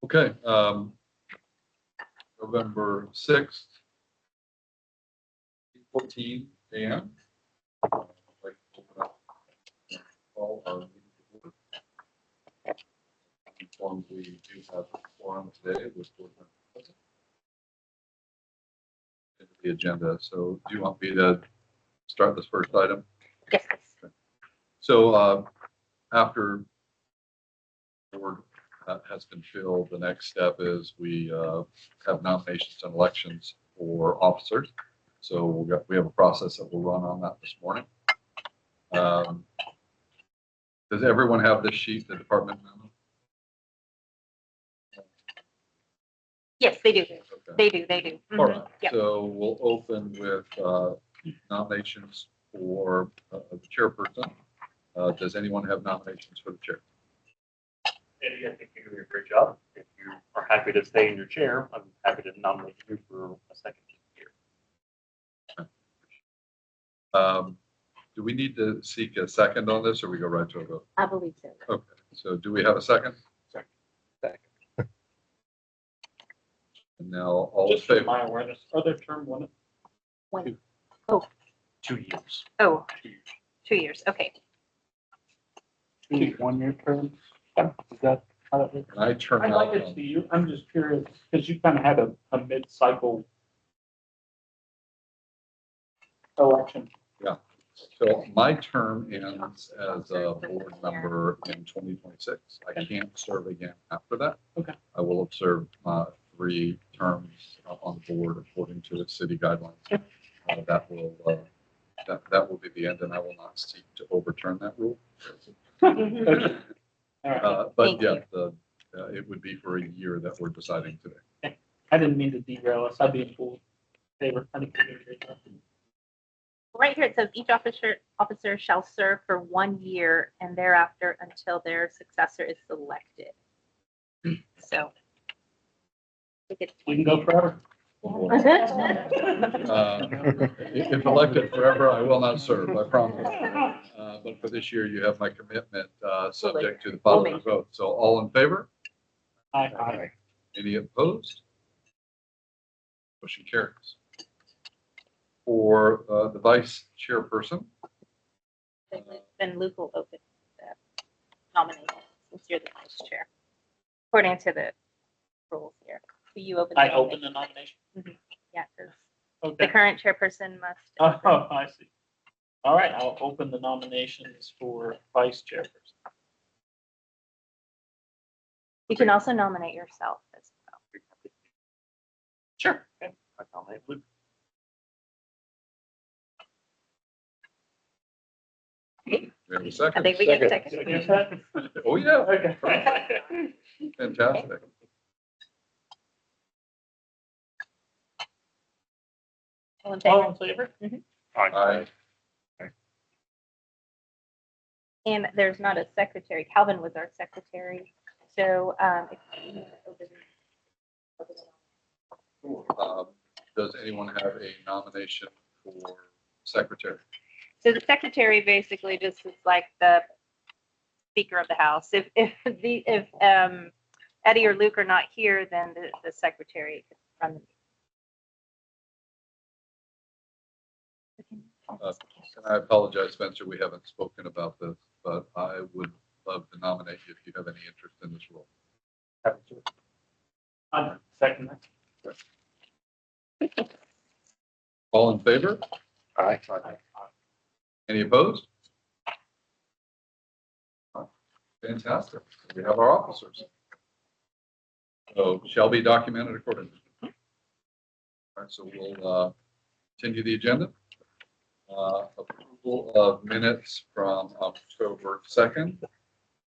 Okay, November 6th, 14 a.m. I'd like to open up all our meeting to order. Informed we do have a forum today with board members present. Into the agenda. So do you want me to start this first item? Yes. Okay. So after the board has been filled, the next step is we have nominations and elections for officers. So we have a process that we'll run on that this morning. Does everyone have this sheet, the department memo? Yes, they do. Okay. They do. All right. Yep. So we'll open with nominations for the chairperson. Does anyone have nominations for the chair? Eddie, I think you're doing a great job. If you are happy to stay in your chair, I'm happy to nominate you for a second year. Do we need to seek a second on this, or we go right to a vote? I believe so. Okay, so do we have a second? Second. And now all in Just for favor? my awareness, are there term limits? One. 2 years. Oh, 2 years. 2 years. Okay. 2 1-year terms? Is that how that works? And I turn I'd out, like it to you. I'm just curious, because you kind of had a mid-cycle election. so my term ends as a board member in 2026. I can't serve again after that. Okay. I will have served 3 terms on the board according to the city guidelines. That will be the end, and I will not seek to overturn that rule. Okay. All right. But Thank yeah, it would be for a year that we're deciding today. I didn't mean to derail us. I'd be in full favor. I think you're doing a great job. Right here it says each officer shall serve for 1 year and thereafter until their successor is selected. So. You can go forever. If elected forever, I will not serve, I promise. But for this year, you have my commitment, subject to the following vote. So all in favor? Aye. Any opposed? Motion carries. For the vice chairperson, Then Luke will open the nomination since you're the vice chair. According to the rules here. So you open. I open the nomination. Yeah, because the Okay. current chairperson must. Oh, I see. All right, I'll open the nominations for vice chairperson. You can also nominate yourself as well. Sure. Okay. I nominate Luke. we have a I second. think we get a Did I second. get that? Oh, yeah, Okay. fantastic. All in All favor? in favor? Aye. And there's not a secretary. Calvin was our secretary. So if you open- Does anyone have a nomination for secretary? So the secretary basically just is like the Speaker of the House. If Eddie or Luke are not here, then the secretary can run the meeting. And I apologize, Spencer, we haven't spoken about this, but I would love to nominate you if you have any interest in this role. Happy to. I'd second that. All in favor? Aye. Any opposed? Fantastic. We have our officers. So shall be documented accordingly. All right, so we'll continue the agenda. Approval of minutes from October 2nd.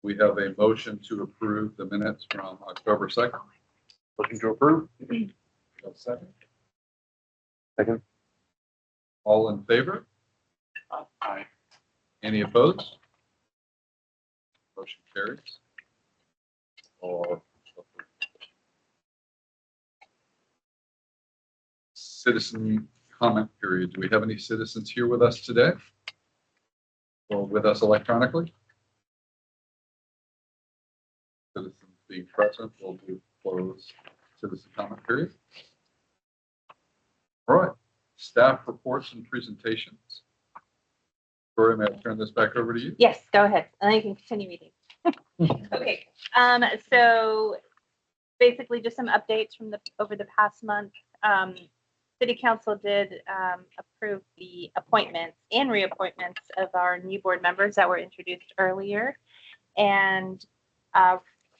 We have a motion to approve the minutes from October 2nd. Looking to approve? We have a second. Second. All in favor? Aye. Any opposed? Motion carries. Or citizen comment period. Do we have any citizens here with us today? Or with us electronically? Citizens being present, we'll do close citizen comment period. All right, staff reports and presentations. Victoria, may I turn this back over to you? Yes, go ahead. And then you can continue reading. Okay, so basically just some updates from over the past month. City Council did approve the appointments and reappointments of our new board members that were introduced earlier, and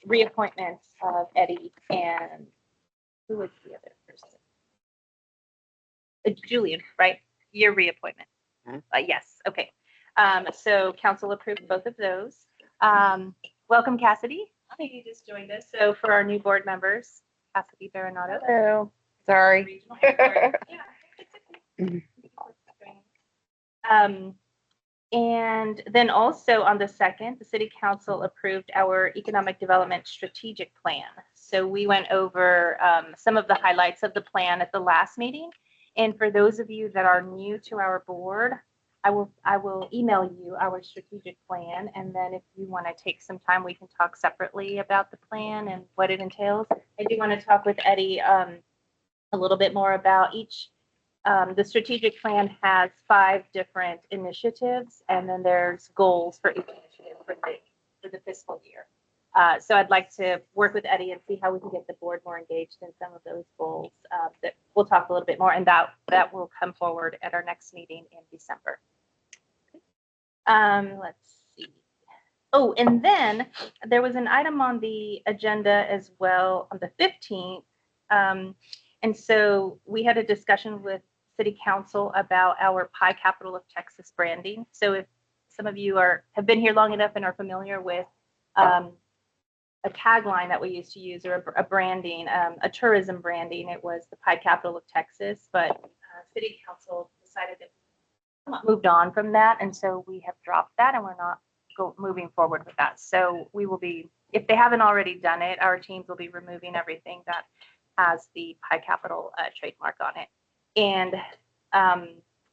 reappointments of Eddie and who was the other person? Julian, right? Your reappointment. Yes, okay. So council approved both of those. Welcome, Cassidy. You just joined us. So for our new board members, Cassidy Baronato. Hello. Sorry. Regional board. And then also on the 2nd, the city council approved our economic development strategic plan. So we went over some of the highlights of the plan at the last meeting. And for those of you that are new to our board, I will email you our strategic plan. And then if you want to take some time, we can talk separately about the plan and what it entails. I do want to talk with Eddie a little bit more about each. The strategic plan has 5 different initiatives, and then there's goals for each initiative for the fiscal year. So I'd like to work with Eddie and see how we can get the board more engaged in some of those goals. That we'll talk a little bit more, and that will come forward at our next meeting in December. Let's see. Oh, and then there was an item on the agenda as well on the 15th. And so we had a discussion with City Council about our Pie Capital of Texas branding. So if some of you have been here long enough and are familiar with a tagline that we used to use, or a branding, a tourism branding, it was the Pie Capital of Texas. But City Council decided that moved on from that, and so we have dropped that, and we're not moving forward with that. So we will be, if they haven't already done it, our teams will be removing everything that has the Pie Capital trademark on it. And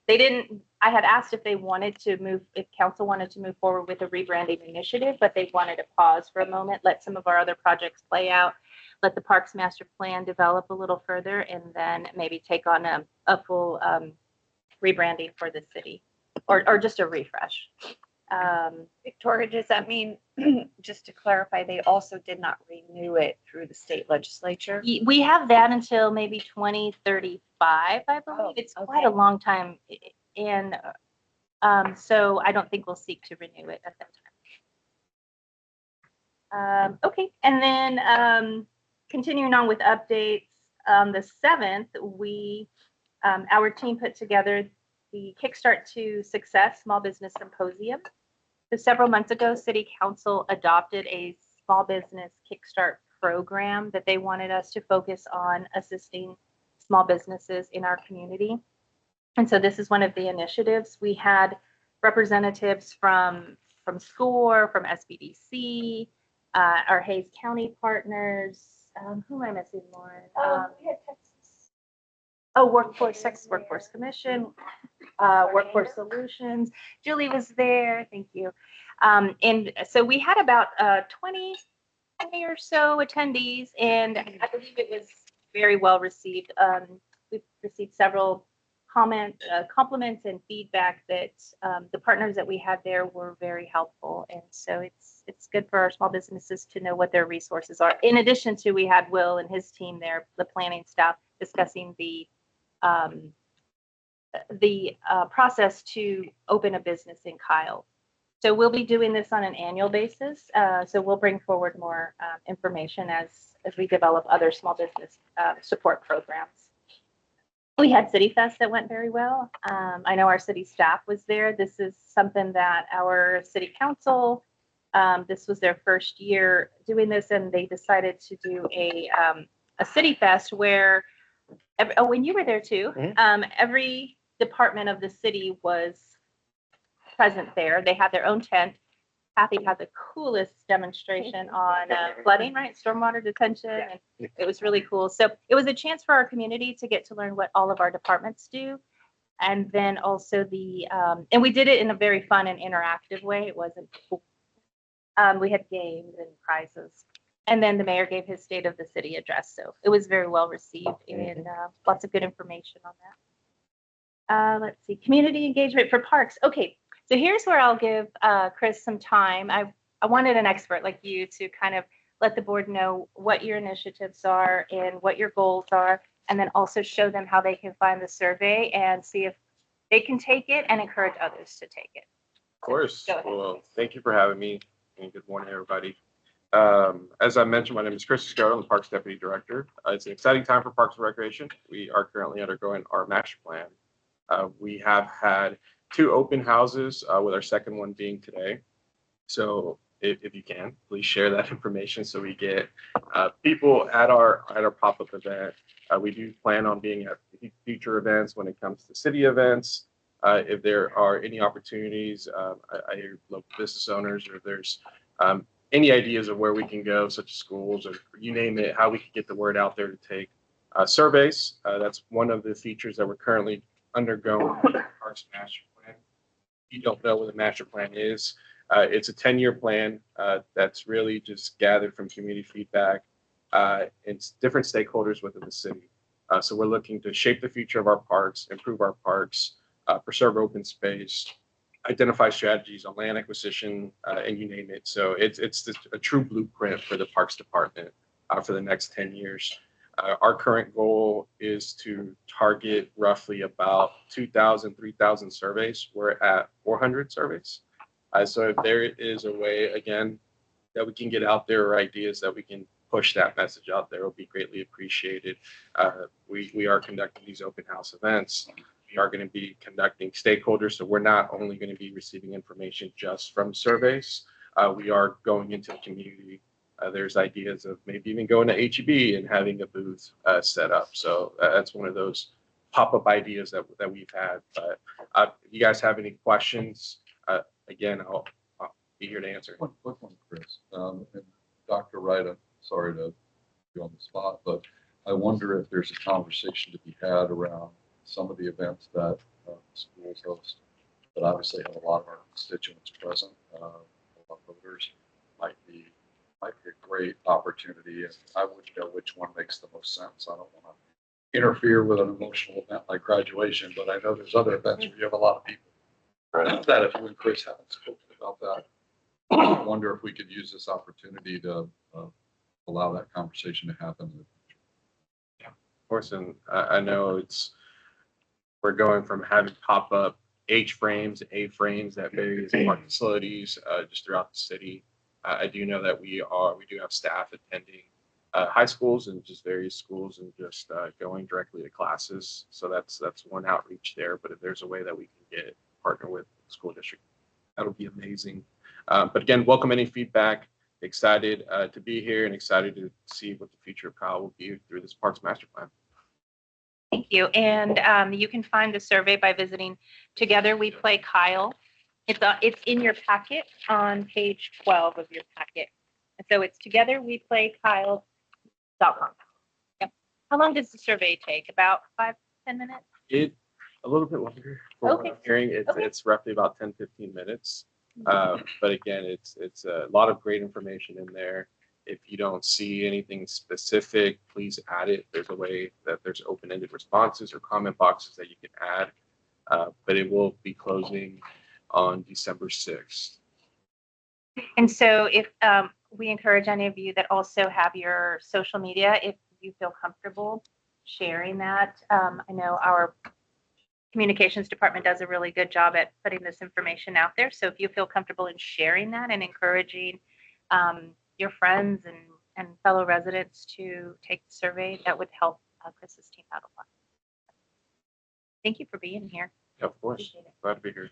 they didn't, I had asked if they wanted to move, if council wanted to move forward with a rebranding initiative, but they wanted to pause for a moment, let some of our other projects play out, let the Parks Master Plan develop a little further, and then maybe take on a full rebranding for the city, or just a refresh. Victoria, does that mean, just to clarify, they also did not renew it through the state legislature? We have that until maybe 2035, I believe. Oh, It's quite a okay. long time. And so I don't think we'll seek to renew it at that time. Okay, and then continuing on with updates, on the 7th, our team put together the Kickstart to Success Small Business Symposium. So several months ago, City Council adopted a small business Kickstart program that they wanted us to focus on assisting small businesses in our community. And so this is one of the initiatives. We had representatives from SCORE, from SBDC, our Hayes County partners. Who am I missing, Lauren? We had Texas. Oh, Workforce Commission, Workforce Solutions. Julie was there. Thank you. And so we had about 20 or so attendees, and I believe it was very well received. We've received several compliments and feedback that the partners that we had there were very helpful, and so it's good for our small businesses to know what their resources are. In addition to, we had Will and his team there, the planning staff, discussing the process to open a business in Kyle. So we'll be doing this on an annual basis. So we'll bring forward more information as we develop other small business support programs. We had City Fest that went very well. I know our city staff was there. This is something that our city council, this was their first year doing this, and they decided to do a City Fest where, when you were there too, every department of the city was present there. They had their own tent. Kathy had the coolest demonstration on flooding, right? Stormwater detention. And it was really cool. So it was a chance for our community to get to learn what all of our departments do. And then also and we did it in a very fun and interactive way. It wasn't, we had games and prizes. And then the mayor gave his state of the city address. So it was very well received and lots of good information on that. Let's see, community engagement for parks. Okay, so here's where I'll give Chris some time. I wanted an expert like you to kind of let the board know what your initiatives are and what your goals are, and then also show them how they can find the survey and see if they can take it and encourage others to take it. Of course. Go ahead. Well, thank you for having me, and good morning, everybody. As I mentioned, my name is Chris Scott. I'm the Parks Deputy Director. It's an exciting time for Parks and Recreation. We are currently undergoing our master plan. We have had 2 open houses, with our second one being today. So if you can, please share that information so we get people at our pop-up event. We do plan on being at future events when it comes to city events. If there are any opportunities, I hear local business owners, or if there's any ideas of where we can go, such as schools or you name it, how we can get the word out there to take surveys. That's one of the features that we're currently undergoing in the Parks Master Plan. If you don't know what the master plan is, it's a 10-year plan that's really just gathered from community feedback and different stakeholders within the city. So we're looking to shape the future of our parks, improve our parks, preserve open space, identify strategies on land acquisition, and you name it. So it's a true blueprint for the Parks Department for the next 10 years. Our current goal is to target roughly about 2,000, 3,000 surveys. We're at 400 surveys. So if there is a way, again, that we can get out there, or ideas that we can push that message out there, will be greatly appreciated. We are conducting these open house events. We are going to be conducting stakeholders, so we're not only going to be receiving information just from surveys. We are going into the community. There's ideas of maybe even going to HEB and having a booth set up. So that's one of those pop-up ideas that we've had. But if you guys have any questions, again, I'll be here to answer. One quick one, Chris. And Dr. Wright, I'm sorry to be on the spot, but I wonder if there's a conversation to be had around some of the events that schools host that obviously have a lot of our constituents present, a lot of voters. Might be a great opportunity, and I wouldn't know which one makes the most sense. I don't want to interfere with an emotional event like graduation, but I know there's other events where you have a lot of people. That if you and Chris haven't spoken about that, I wonder if we could use this opportunity to allow that conversation to happen. Of course, and I know we're going from having pop-up H frames, A frames at various park facilities just throughout the city. I do know that we do have staff attending high schools and just various schools and just going directly to classes. So that's one outreach there. But if there's a way that we can partner with the school district, that'll be amazing. But again, welcome any feedback. Excited to be here and excited to see what the future of Kyle will be through this Parks Master Plan. Thank you. And you can find the survey by visiting Together We Play Kyle. It's in your packet on page 12 of your packet. And so it's togetherweplaykyle.com. Yep. How long does the survey take? About 5-10 minutes? A little bit longer. From what I'm hearing, it's roughly about 10-15 minutes. But again, it's a lot of great information in there. If you don't see anything specific, please add it. There's a way that there's open-ended responses or comment boxes that you can add. But it will be closing on December 6th. And so if we encourage any of you that also have your social media, if you feel comfortable sharing that. I know our communications department does a really good job at putting this information out there. So if you feel comfortable in sharing that and encouraging your friends and fellow residents to take the survey, that would help Chris's team out a lot. Thank you for being here. Yeah, of course. Appreciate it. Glad to be here.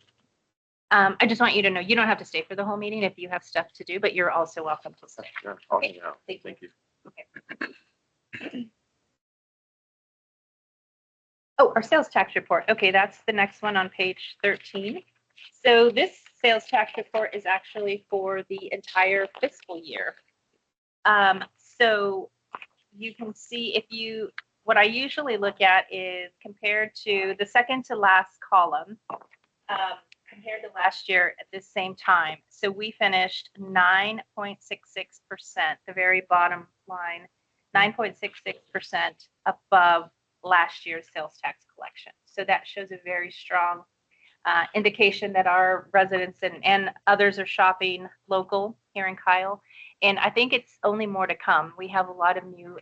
I just want you to know you don't have to stay for the whole meeting if you have stuff to do, but you're also welcome to stay. Sure. I'll Okay. hang out. Thank Thank you. Oh, our sales tax report. Okay, that's the next one on page 13. So this sales tax report is actually for the entire fiscal year. So you can see what I usually look at is compared to the second to last column. compared to last year at the same time. So we finished 9.66%, the very bottom line, 9.66% above last year's sales tax collection. So that shows a very strong indication that our residents and others are shopping local here in Kyle. And I think it's only more to come. We have a lot of new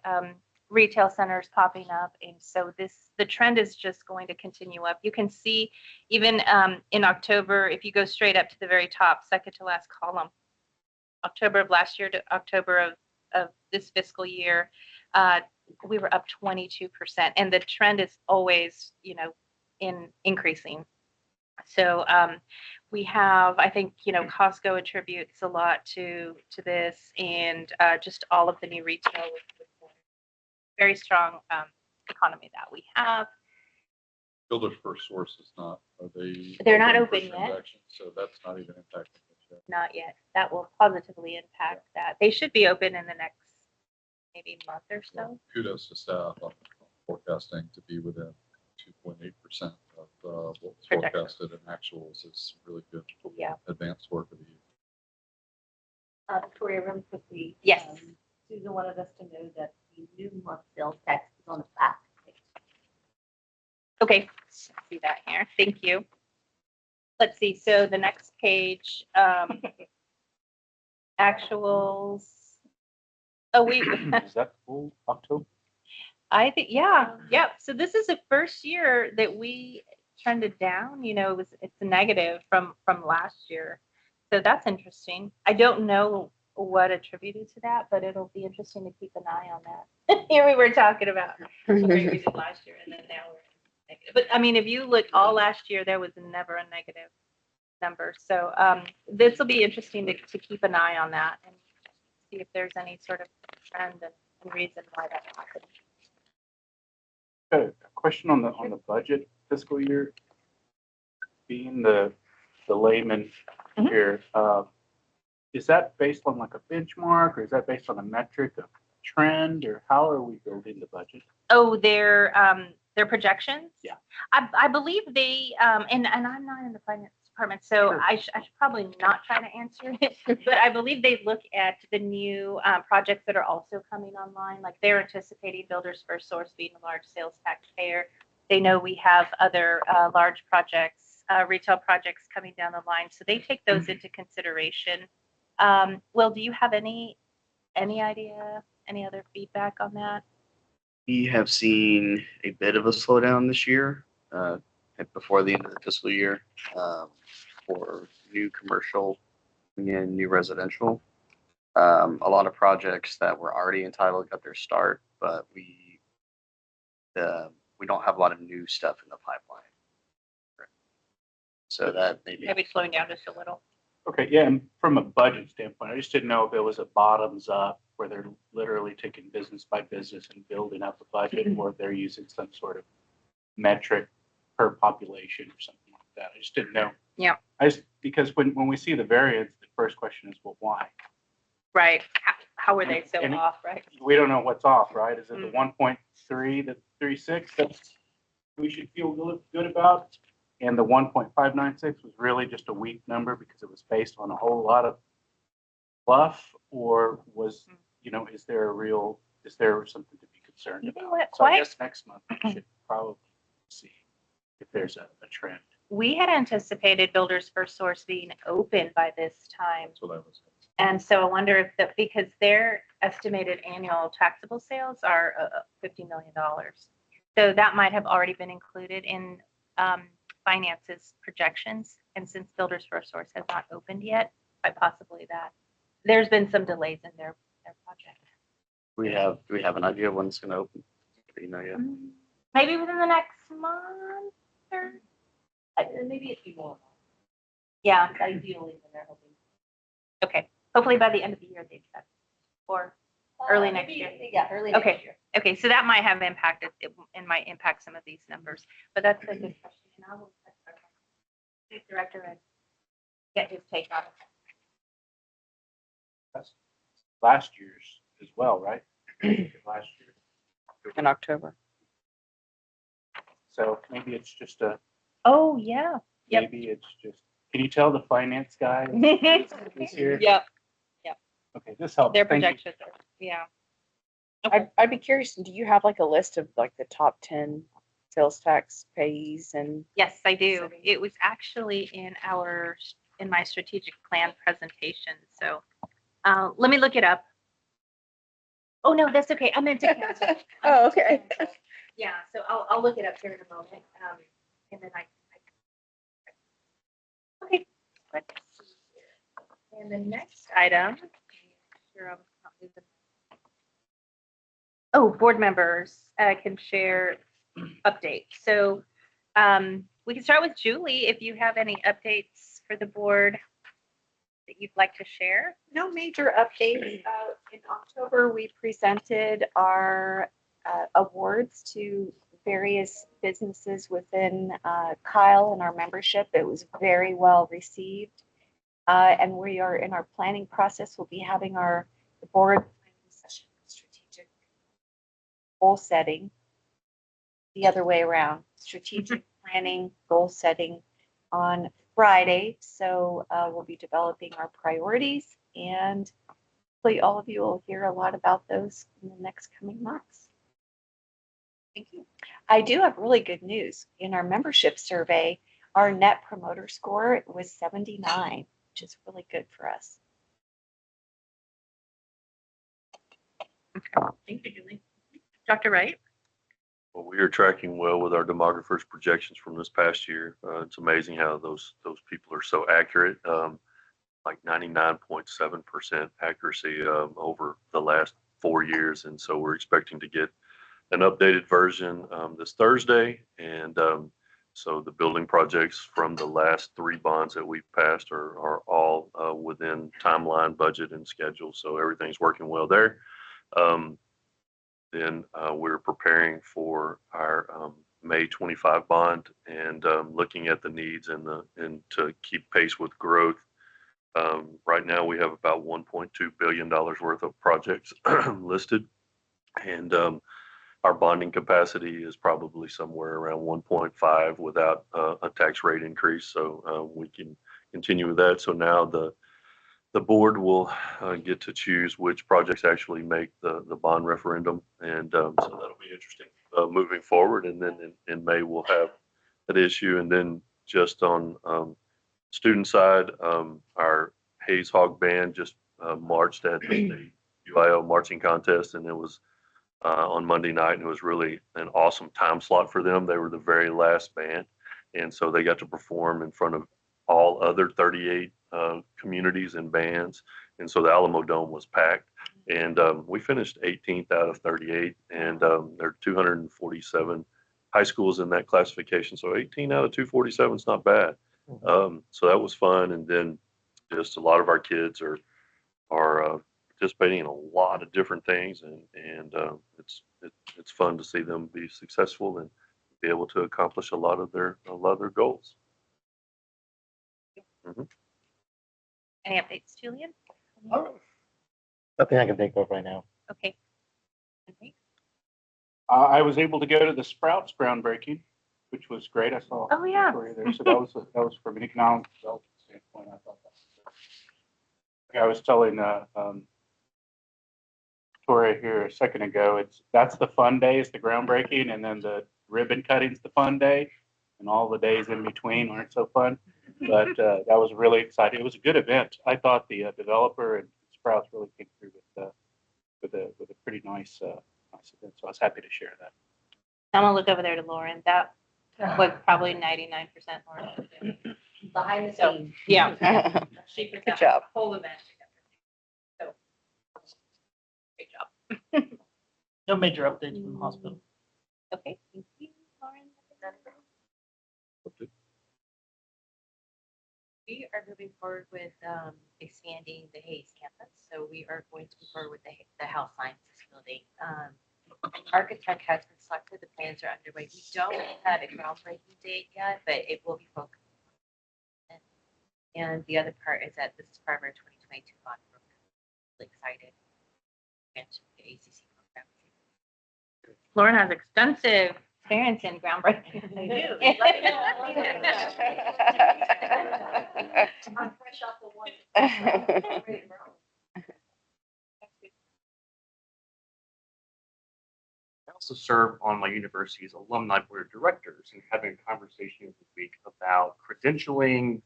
retail centers popping up. And so the trend is just going to continue up. You can see even in October, if you go straight up to the very top, second to last column, October of last year to October of this fiscal year, we were up 22%. And the trend is always, in increasing. So we have, I think, Costco attributes a lot to this, and just all of the new retail with very strong economy that we have. Builders First Source is not, are they? They're not for open yet. transactions? So that's not even impacting it yet. Not yet. That will positively impact that. They should be open in the next maybe month or so. Kudos to staff on forecasting to be within 2.8% of what was Projection. forecasted in actuals is really good. Yeah. Advanced work of the year. Victoria, really quickly. Yes. Susan wanted us to know that the new month sales tax is on the back page. Okay, see that here. Thank you. Let's see. So the next page, actuals. Oh, we. Is that full October? I think, yeah. So this is the first year that we trended down. It's a negative from last year. So that's interesting. I don't know what attributed to that, but it'll be interesting to keep an eye on that. Here we were talking about what we did last year, and then now we're negative. But I mean, if you look all last year, there was never a negative number. So this will be interesting to keep an eye on that and see if there's any sort of trend and reason why that happened. A question on the budget fiscal year. Being the layman Mhm. here, is that based on like a benchmark, or is that based on a metric of trend, or how are we building the budget? Oh, their projections? Yeah. I believe they, and I'm not in the finance department, so Sure. I should probably not try to answer it. But I believe they look at the new projects that are also coming online. Like they're anticipating Builders First Source being a large sales taxpayer. They know we have other large projects, retail projects coming down the line. So they take those into consideration. Will, do you have any idea, any other feedback on that? We have seen a bit of a slowdown this year, before the end of the fiscal year, for new commercial and new residential. A lot of projects that were already entitled got their start, but we don't have a lot of new stuff in the pipeline. So that maybe. Maybe slowing down just a little. Okay, yeah, and from a budget standpoint, I just didn't know if it was a bottoms up where they're literally taking business by business and building up a budget, or if they're using some sort of metric per population or something like that. I just didn't know. Yeah. Because when we see the variance, the first question is, well, why? Right. How are they so And- off, right? We don't know what's off, right? Is it the Mm. 1.3, the 3.6 that we should feel good about? And the 1.596 was really just a weak number because it was based on a whole lot of fluff, or was, is there something to be concerned You know about? what, So I quite- guess next month we should probably see if there's a trend. We had anticipated Builders First Source being open by this time. That's what I was. And so I wonder if that, because their estimated annual taxable sales are $50 million. So that might have already been included in finance's projections. And since Builders First Source has not opened yet, quite possibly that there's been some delays in their project. Do we have an idea when it's going to open? Do you know yet? Maybe within the next month or, Maybe a few more. yeah, Ideally, when they're hoping. okay. Hopefully by the end of the year they've said, or early next Maybe, year. Yeah, early Okay. next year. Okay, so that might have impacted, it might impact some of these numbers, but that's a good question. And I will check our state director and get his take on it. That's last year's as well, right? Last year. In October. So maybe it's just Oh, yeah. Yep. maybe it's just Can you tell the finance guy is here? Yep, Okay, this helps. their Thank you. projections are, yeah. I'd be curious, do you have like a list of like the top 10 sales tax payees and? Yes, I do. It was actually in my strategic plan presentation. So let me look it up. Oh, no, that's okay. I meant to cancel. Oh, okay. Yeah, so I'll look it up here in a moment. And then okay. Let's see here. And the next item. Sure, I'm not losing- Oh, board members can share updates. So we can start with Julie if you have any updates for the board that you'd like to share. No major updates. In October, we presented our awards to various businesses within Kyle and our membership. It was very well received. And we are in our planning process. We'll be having the board planning session, strategic goal setting, the other way around, strategic planning, goal setting on Friday. So we'll be developing our priorities, and hopefully all of you will hear a lot about those in the next coming months. Thank you. I do have really good news. In our membership survey, our net promoter score was 79, which is really good for us. Okay. Thank you, Julie. Dr. Wright? Well, we are tracking well with our demographers' projections from this past year. It's amazing how those people are so accurate, like 99.7% accuracy over the last 4 years. And so we're expecting to get an updated version this Thursday. And so the building projects from the last 3 bonds that we've passed are all within timeline, budget, and schedule. So everything's working well there. Then we're preparing for our May 25 bond and looking at the needs and to keep pace with growth. Right now, we have about $1.2 billion worth of projects listed, and our bonding capacity is probably somewhere around 1.5 without a tax rate increase. So we can continue with that. So now the board will get to choose which projects actually make the bond referendum. And so that'll be interesting moving forward. And then in May, we'll have that issue. And then just on student side, our Hayes Hog Band just marched at the UIL marching contest. And it was on Monday night. And it was really an awesome time slot for them. They were the very last band. And so they got to perform in front of all other 38 communities and bands. And so the Alamo Dome was packed. And we finished 18th out of 38. And there are 247 high schools in that classification. So 18 out of 247 is not bad. So that was fun. And then just a lot of our kids are participating in a lot of different things. And it's fun to see them be successful and be able to accomplish a lot of their goals. Mm-hmm. Any updates, Julian? Nothing I can think of right now. Okay. Okay. I was able to go to the Sprouts groundbreaking, which was great. I saw. Oh, yeah. Victoria there. So that was from an economic development standpoint. I thought that was great. I was telling Victoria here a second ago. That's the fun day, is the groundbreaking, and then the ribbon cutting's the fun day, and all the days in between aren't so fun. But that was really exciting. It was a good event. I thought the developer and Sprouts really came through with a pretty nice event. So I was happy to share that. I'm gonna look over there to Lauren. That was probably 99% Lauren. Behind the So, scenes. yeah. She put Good that job. whole event together. So, great job. No major updates from the hospital. Okay, thank you, Lauren. We are moving forward with expanding the Hayes campus. So we are going to move forward with the health sciences building. Architect has been selected. The plans are underway. We don't have a groundbreaking date yet, but it will be focused. And the other part is that this is part of our 2022 bond program. Really excited. Mentioned the ACC program. Lauren has extensive experience in groundbreaking. They do. Let me know. I'm fresh off the one. Ready to roll. I also serve on my university's alumni board of directors and having a conversation this week about credentialing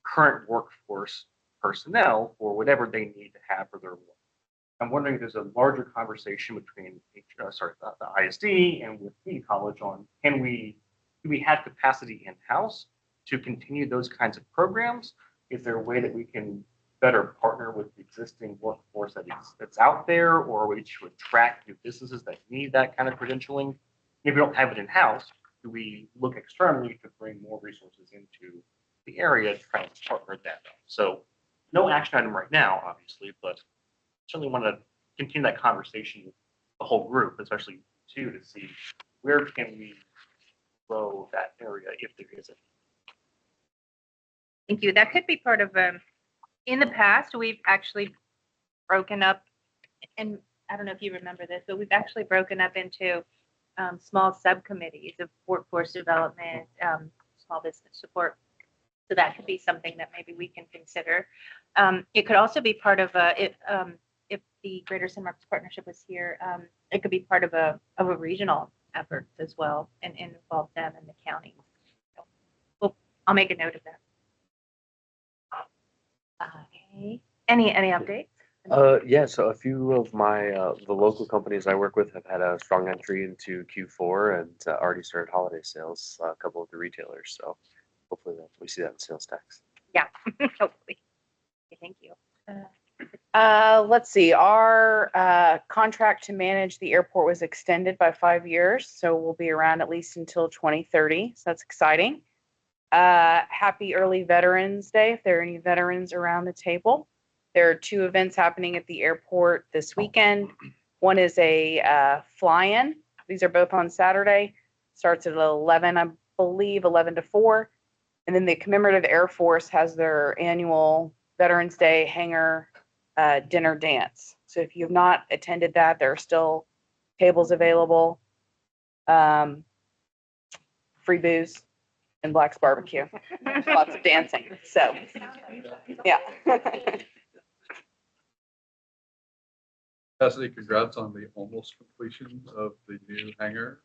current workforce personnel for whatever they need to have for their work. I'm wondering if there's a larger conversation between the ISD and with community college on do we have capacity in-house to continue those kinds of programs? Is there a way that we can better partner with the existing workforce that's out there, or we should attract new businesses that need that kind of credentialing? If we don't have it in-house, do we look externally to bring more resources into the area to try and partner that up? So no action item right now, obviously, but certainly want to continue that conversation with the whole group, especially too, to see where can we grow that area if there is it. Thank you. That could be part of, in the past, we've actually broken up, and I don't know if you remember this, but we've actually broken up into small subcommittees of workforce development, small business support. So that could be something that maybe we can consider. It could also be part of if the Greater San Marcos Partnership was here, it could be part of a regional effort as well and involve them in the county. So, well, I'll make a note of that. Okay. Any updates? Yeah, so a few of my the local companies I work with have had a strong entry into Q4 and already started holiday sales. A couple of the retailers, so hopefully we see that in sales tax. Yeah, hopefully. Okay, thank you. Let's see, our contract to manage the airport was extended by 5 years, so we'll be around at least until 2030. So that's exciting. Happy early Veterans Day if there are any veterans around the table. There are 2 events happening at the airport this weekend. One is a fly-in. These are both on Saturday. Starts at 11, I believe, 11 to 4. And then the Commemorative Air Force has their annual Veterans Day hangar dinner dance. So if you have not attended that, there are still tables available, free booze, and Black's Barbecue. Lots of dancing. So, yeah. Cassidy, congrats on the almost completion of the new hangar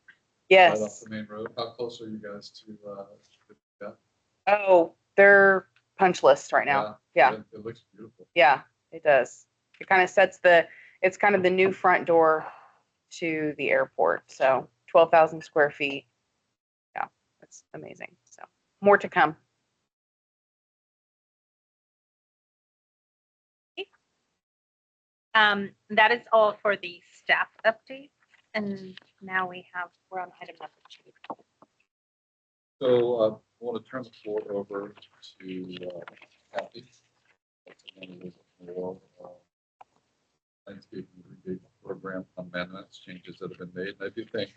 right off Yes. the main road. How close are you guys to that? Oh, they're punch lists right now. Yeah. It looks beautiful. Yeah, it does. It kind of it's kind of the new front door to the airport. So 12,000 square feet. Yeah, it's amazing. So more to come. That is all for the staff update. And now we're on item number 2. So I want to turn the floor over to Kathy. That's for landscape rebate program amendments, changes that have been made. And I do think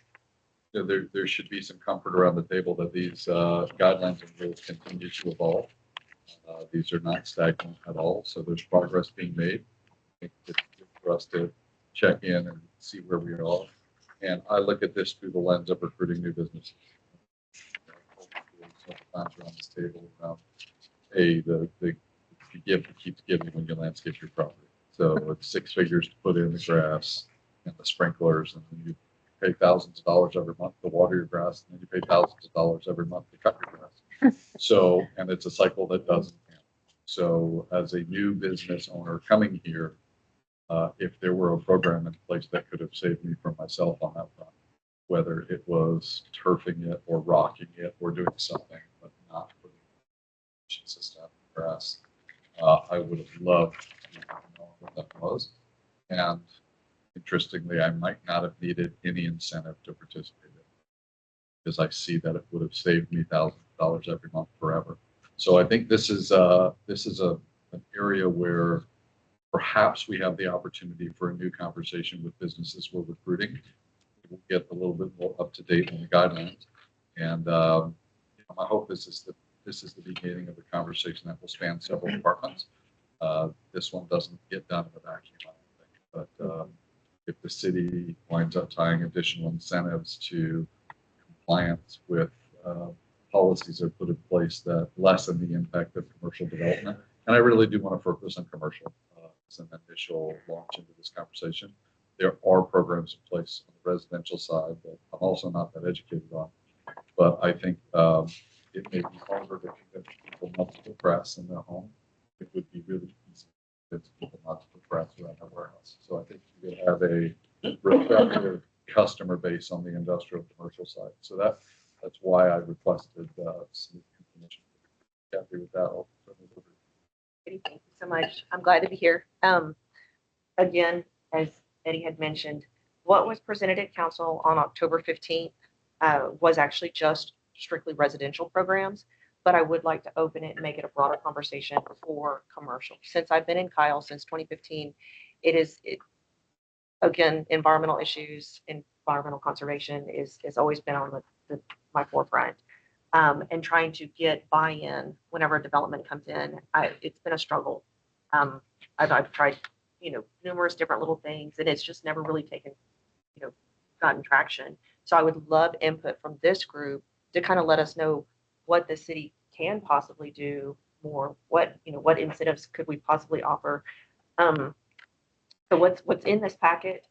there should be some comfort around the table that these guidelines and rules continue to evolve. These are not stagnant at all, so there's progress being made. I think it's good for us to check in and see where we are. And I look at this through the lens of recruiting new businesses. Times around this table around, hey, the you give keeps giving when you landscape your property. So it's 6 figures to put in the grass and the sprinklers, and then you pay thousands of dollars every month to water your grass, and then you pay thousands of dollars every month to cut your grass. So, and it's a cycle that doesn't end. So as a new business owner coming here, if there were a program in place that could have saved me from myself on that front, whether it was turfing it or rocking it or doing something, but not putting a system in the grass, I would have loved to know what that was. And interestingly, I might not have needed any incentive to participate in it, because I see that it would have saved me thousands of dollars every month forever. So I think this is an area where perhaps we have the opportunity for a new conversation with businesses we're recruiting. We'll get a little bit more up to date on the guidelines, and my hope is this is the beginning of a conversation that will span several departments. This one doesn't get done in a vacuum, I don't think. But if the city winds up tying additional incentives to compliance with policies that are put in place that lessen the impact of commercial development. And I really do want to focus on commercial as an initial launch into this conversation. There are programs in place on the residential side that I'm also not that educated on. But I think it may be harder to convince people not to put grass in their home. It would be really easy to convince people not to put grass around their warehouse. So I think you could have a receptive customer base on the industrial commercial side. So that's why I requested some information. Happy with that. I'll turn it over. Thank you so much. I'm glad to be here. Again, as Eddie had mentioned, what was presented at council on October 15th was actually just strictly residential programs, but I would like to open it and make it a broader conversation for commercial. Since I've been in Kyle since 2015, again, environmental issues, environmental conservation has always been on my forefront. And trying to get buy-in whenever a development comes in, it's been a struggle. I've tried, numerous different little things, and it's just never really gotten traction. So I would love input from this group to kind of let us know what the city can possibly do more, what incentives could we possibly offer. So what's in this packet,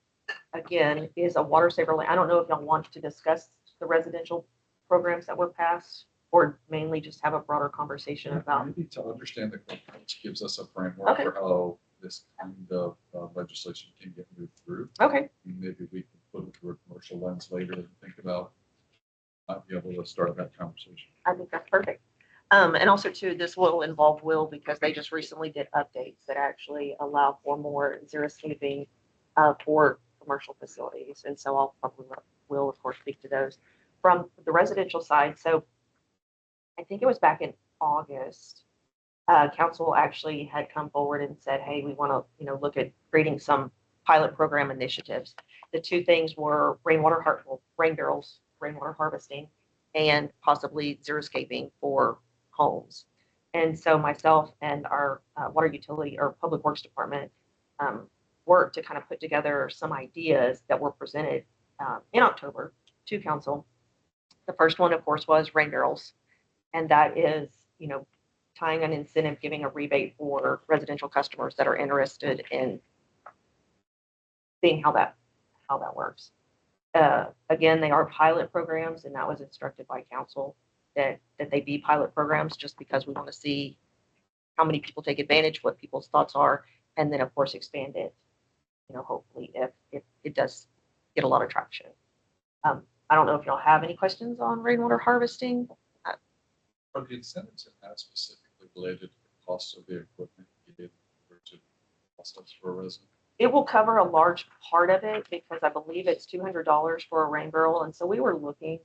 again, is a water saver lane. I don't know if y'all want to discuss the residential programs that were passed, or mainly just have a broader conversation about. Maybe to understand the compliance gives us a framework for how this kind of legislation can get moved through. Okay. Maybe we can put it through a commercial lens later and think about might be able to start that conversation. I think that's perfect. And also too, this will involve Will, because they just recently did updates that actually allow for more xeriscaping for commercial facilities. And so I'll probably will of course speak to those from the residential side. So I think it was back in August, council actually had come forward and said, hey, we want to, look at creating some pilot program initiatives. The two things were rain barrels, rainwater harvesting, and possibly xeriscaping for homes. And so myself and our water utility or public works department worked to kind of put together some ideas that were presented in October to council. The first one, of course, was rain barrels. And that is, tying an incentive, giving a rebate for residential customers that are interested in seeing how that works. Again, they are pilot programs, and that was instructed by council that they be pilot programs, just because we want to see how many people take advantage, what people's thoughts are, and then of course expand it, hopefully if it does get a lot of traction. I don't know if y'all have any questions on rainwater harvesting. Are the incentives in that specifically related to the cost of the equipment needed to costs for a resident? It will cover a large part of it, because I believe it's $200 for a rain barrel. And so we were looking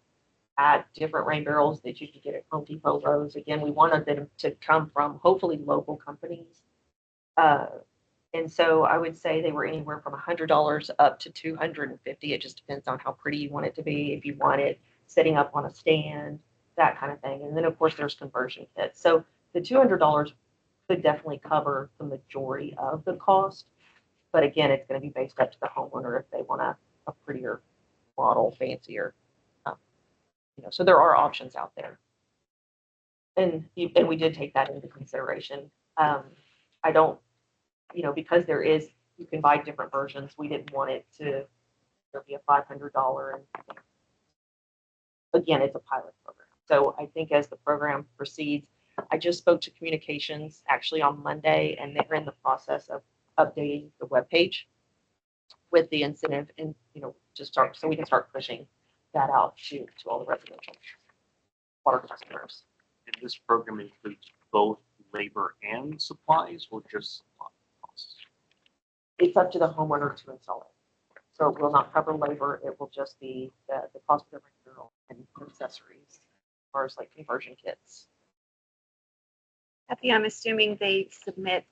at different rain barrels that you could get at Home Depot, Lowe's. Again, we wanted them to come from hopefully local companies. And so I would say they were anywhere from $100 up to $250. It just depends on how pretty you want it to be. If you want it setting up on a stand, that kind of thing. And then of course there's conversion kits. So the $200 could definitely cover the majority of the cost. But again, it's going to be based up to the homeowner if they want a prettier model, fancier. So there are options out there. And we did take that into consideration. I don't, because you can buy different versions. We didn't want it to be a $500. And again, it's a pilot program. So I think as the program proceeds, I just spoke to communications actually on Monday, and they're in the process of updating the webpage with the incentive, and so we can start pushing that out to all the residential water customers. And this program includes both labor and supplies, or just supply costs? It's up to the homeowner to install it. So it will not cover labor. It will just be the cost of the material and accessories, as far as like conversion kits. Kathy, I'm assuming they submit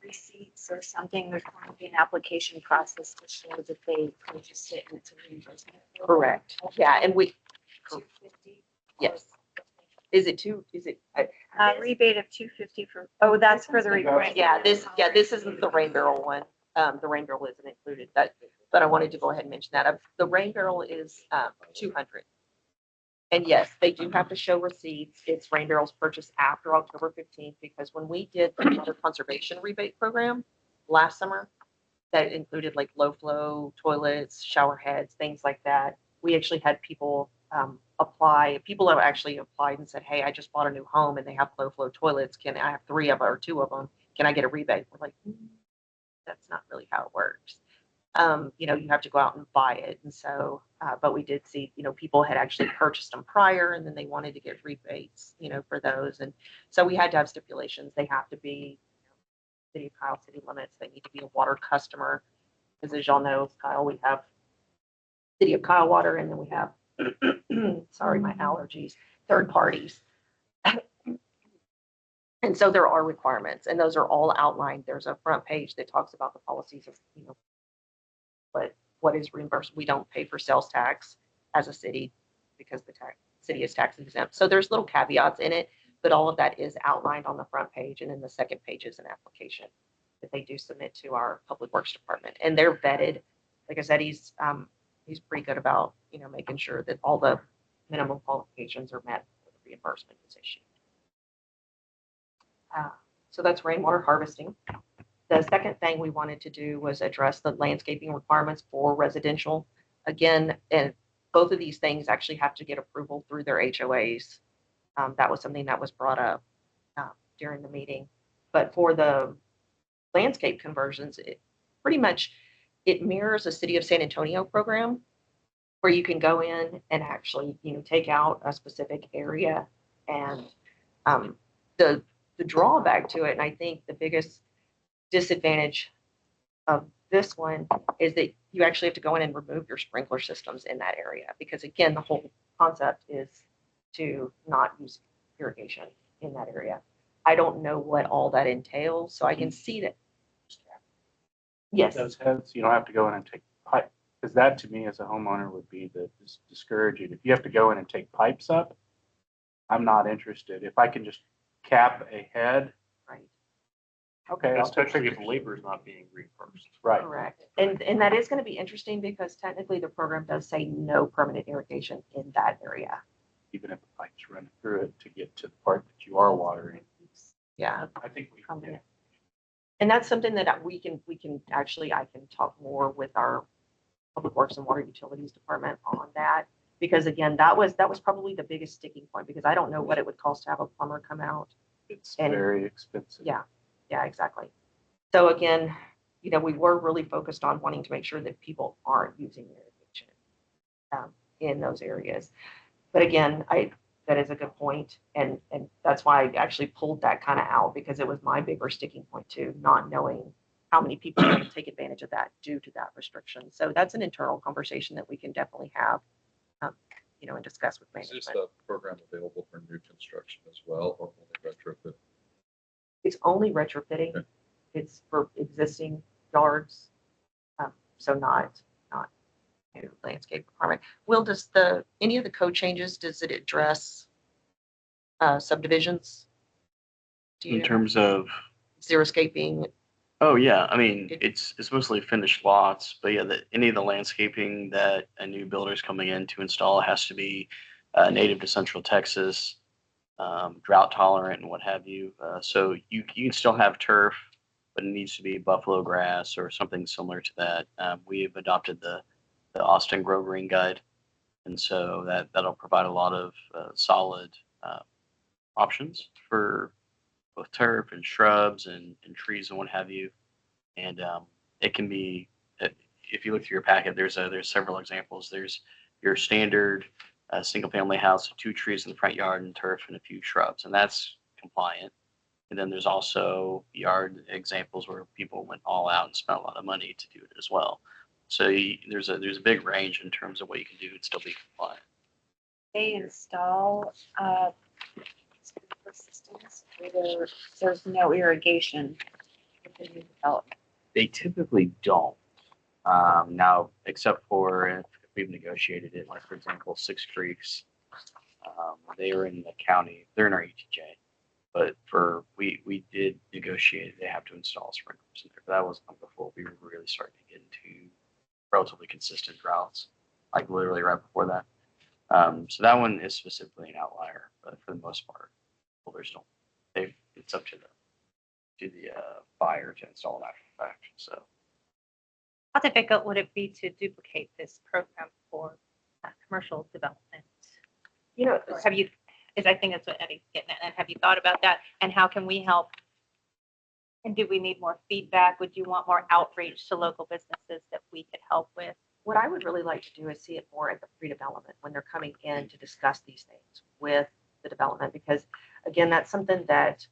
receipts or something. There's going to be an application process to show that they purchased it and it's a reimbursement. Correct. Yeah, and we. $250. Yes. Is it Rebate of $250 for. Oh, that's for the request. Yeah, this isn't the rain barrel one. The rain barrel isn't included. But I wanted to go ahead and mention that. The rain barrel is $200, And yes, they do have to show receipts. It's rain barrels purchased after October 15th, because when we did the water conservation rebate program last summer, that included like low flow toilets, shower heads, things like that. We actually had people apply. People have actually applied and said, "Hey, I just bought a new home and they have low flow toilets. Can I have 3 of them or 2 of them? Can I get a rebate?" We're like, that's not really how it works. You have to go out and buy it. And so, but we did see, people had actually purchased them prior and then they wanted to get rebates, for those. And so we had to have stipulations. They have to be city of Kyle city limits. They need to be a water customer. Because as y'all know, Kyle, we have city of Kyle water, and then we have, sorry, my allergies, third parties. And so there are requirements, and those are all outlined. There's a front page that talks about the policies of, what is reimbursed. We don't pay for sales tax as a city because the city is tax exempt. So there's little caveats in it, but all of that is outlined on the front page, and then the second page is an application that they do submit to our public works department, and they're vetted. Like I said, he's pretty good about making sure that all the minimum qualifications are met before the reimbursement is issued. So that's rainwater harvesting. The second thing we wanted to do was address the landscaping requirements for residential. Again, and both of these things actually have to get approval through their HOAs. That was something that was brought up during the meeting. But for the landscape conversions, it pretty much mirrors a City of San Antonio program where you can go in and actually take out a specific area. And the drawback to it, and I think the biggest disadvantage of this one, is that you actually have to go in and remove your sprinkler systems in that area, because again, the whole concept is to not use irrigation in that area. I don't know what all that entails, so I can see that. Yes. Those heads, you don't have to go in and take pipe, because that to me as a homeowner would be the discouraging. If you have to go in and take pipes up, I'm not interested. If I can just cap a head. Right. Okay. I'll take Especially if pictures. labor is not being reimbursed. Right. Correct. And that is going to be interesting, because technically the program does say no permanent irrigation in that area. Even if the pipes run through it to get to the part that you are watering. Yeah. I think we Yeah. And that's something that we can actually, I can talk more with our Public Works and Water Utilities Department on that. Because again, that was probably the biggest sticking point, because I don't know what it would cost to have a plumber come out. It's And- very expensive. Yeah, exactly. So again, we were really focused on wanting to make sure that people aren't using irrigation in those areas. But again, that is a good point, and that's why I actually pulled that kind of out, because it was my bigger sticking point too, not knowing how many people are going to take advantage of that due to that restriction. So that's an internal conversation that we can definitely have, and discuss with Is this management. a program available for new construction as well, or only retrofit? It's only retrofitting. Okay. It's for existing yards, so not new landscape requirement. Will, does any of the code changes, does it address subdivisions? Do you In terms of, xeriscaping? oh yeah, I mean, it's mostly finished lots, but yeah, any of the landscaping that a new builder is coming in to install has to be native to Central Texas, drought tolerant and what have you. So you can still have turf, but it needs to be buffalo grass or something similar to that. We have adopted the Austin Grow Green Guide, and so that'll provide a lot of solid options for both turf and shrubs and trees and what have you. And it can be, if you look through your packet, there's several examples. There's your standard single family house, 2 trees in the front yard and turf and a few shrubs, and that's compliant. And then there's also yard examples where people went all out and spent a lot of money to do it as well. So there's a big range in terms of what you can do and still be compliant. They install sprinkler systems where there's no irrigation with the new development. They typically don't. Now, except for if we've negotiated it, like for example, Six Creeks, they are in the county, they're in our ETJ. But we did negotiate, they have to install sprinklers in there. But that wasn't before we were really starting to get into relatively consistent droughts, like literally right before that. So that one is specifically an outlier, but for the most part, builders don't. It's up to the buyer to install an actual fact. So How difficult would it be to duplicate this program for commercial development? You know, Or have you, is I think that's what Eddie's getting at, and have you thought about that? And how can we help? And do we need more feedback? Would you want more outreach to local businesses that we could help with? what I would really like to do is see it more at the pre-development when they're coming in to discuss these things with the development, because again, that's something that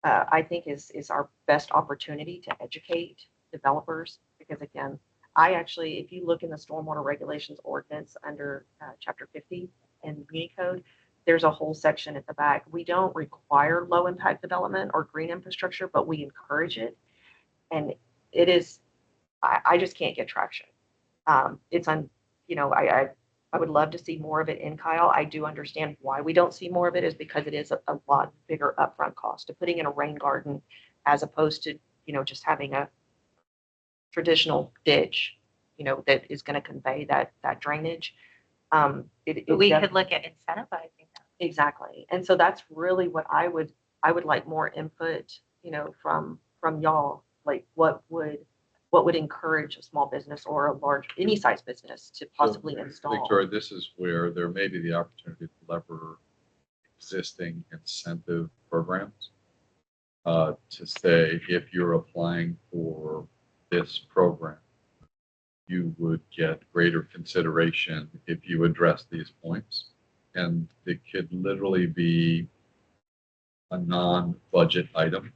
I think is our best opportunity to educate developers. Because again, I actually, if you look in the stormwater regulations ordinance under chapter 50 in Muni Code, there's a whole section at the back. We don't require low impact development or green infrastructure, but we encourage it. And it is, I just can't get traction. It's on, you know, I would love to see more of it in Kyle. I do understand why we don't see more of it is because it is a lot bigger upfront cost to putting in a rain garden as opposed to, you know, just having a traditional ditch, you know, that is going to convey that drainage. We could look at incentivizing that. Exactly. And so that's really what I would like more input, you know, from y'all, like what would encourage a small business or a large, any size business to possibly install. Victoria, this is where there may be the opportunity to lever existing incentive programs to say, if you're applying for this program, you would get greater consideration if you address these points. And it could literally be a non-budget item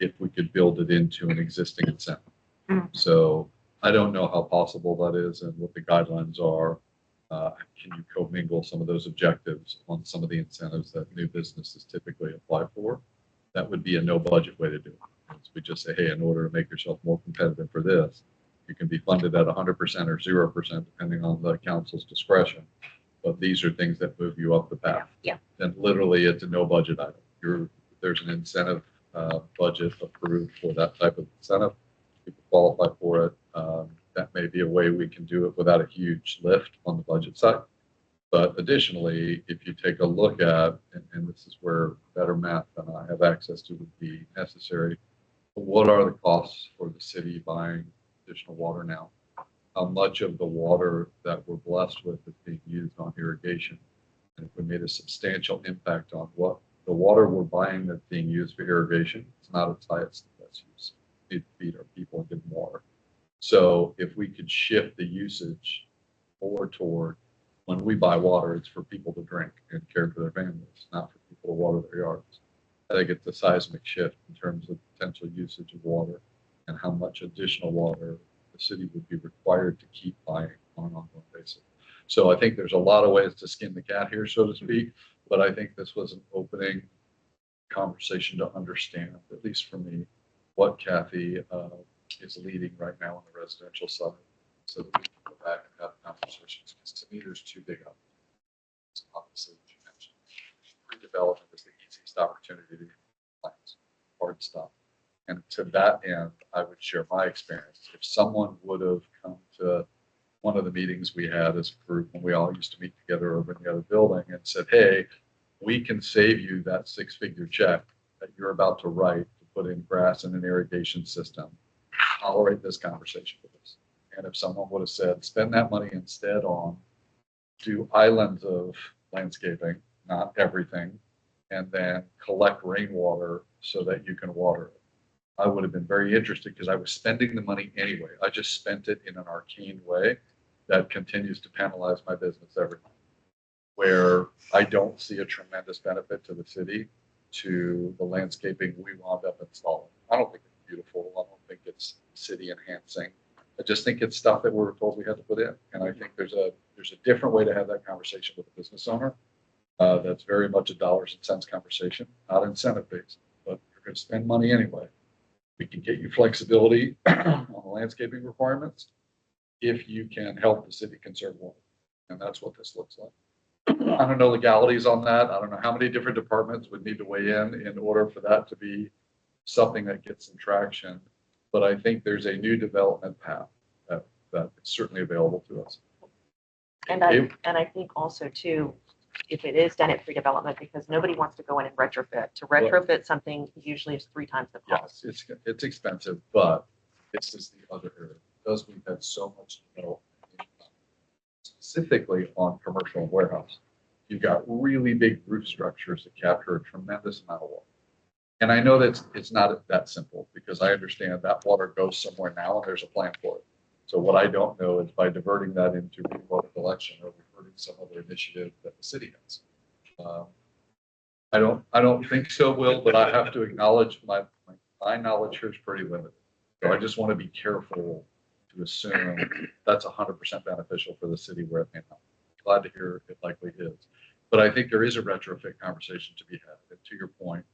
if we could build it into an existing incentive. So I don't know how possible that is and what the guidelines are. Can you commingle some of those objectives on some of the incentives that new businesses typically apply for? That would be a no budget way to do it. We just say, hey, in order to make yourself more competitive for this, you can be funded at 100% or 0%, depending on the council's discretion. But these are things that move you up the path. Yeah. And literally, it's a no budget item. There's an incentive budget approved for that type of incentive. People qualify for it. That may be a way we can do it without a huge lift on the budget side. But additionally, if you take a look at, and this is where better math than I have access to would be necessary, what are the costs for the city buying additional water now? How much of the water that we're blessed with is being used on irrigation? And if we made a substantial impact on what the water we're buying that's being used for irrigation, it's not its highest and best use. We need to feed our people and give them water. So if we could shift the usage more toward when we buy water, it's for people to drink and care for their families, not for people to water their yards. I think it's a seismic shift in terms of potential usage of water and how much additional water the city would be required to keep buying on an ongoing basis. So I think there's a lot of ways to skin the cat here, so to speak, but I think this was an opening conversation to understand, at least for me, what Kathy is leading right now on the residential side, so that we can go back and have conversations. Because to me, there's two big opportunities. Obviously, as you mentioned, pre-development is the easiest opportunity to plans, hard stuff. And to that end, I would share my experience. If someone would have come to one of the meetings we had as a group when we all used to meet together over in the other building and said, hey, we can save you that 6-figure check that you're about to write to put in grass and an irrigation system, tolerate this conversation with us. And if someone would have said, spend that money instead on do islands of landscaping, not everything, and then collect rainwater so that you can water it, I would have been very interested because I was spending the money anyway. I just spent it in an arcane way that continues to penalize my business every month, where I don't see a tremendous benefit to the city, to the landscaping we wound up installing. I don't think it's beautiful. I don't think it's city enhancing. I just think it's stuff that we were told we had to put in. And I think there's a different way to have that conversation with a business owner. That's very much a dollars and cents conversation, not incentive based, but you're going to spend money anyway. We can get you flexibility on the landscaping requirements if you can help the city conserve water. And that's what this looks like. I don't know legalities on that. I don't know how many different departments would need to weigh in order for that to be something that gets some traction. But I think there's a new development path that is certainly available to us. And I think also too, if it is done at pre-development, because nobody wants to go in and retrofit. To retrofit something usually is 3 times the cost. Yes, it's expensive, but this is the other area. Because we've had so much development, specifically on commercial and warehouse. You've got really big roof structures that capture a tremendous amount of water. And I know that it's not that simple because I understand that water goes somewhere now and there's a plan for it. So what I don't know is by diverting that into water collection or diverting some other initiative that the city has. I don't think so, Will, but I have to acknowledge my knowledge here is pretty limited. So I just want to be careful to assume that's 100% beneficial for the city where it may not. Glad to hear it likely is. But I think there is a retrofit conversation to be had. And to your point,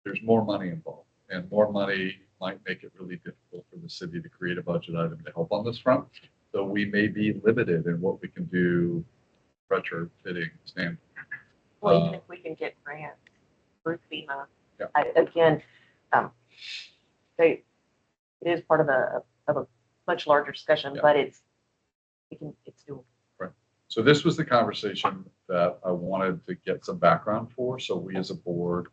there's more money involved, and more money might make it really difficult for the city to create a budget item to help on this front. So we may be limited in what we can do retrofitting standard. Well, even if we can get grants through FEMA, Yeah. Again, it is part of a much larger discussion, Yeah. but it's doable. So this was the conversation that I wanted to get some background for. So we as a board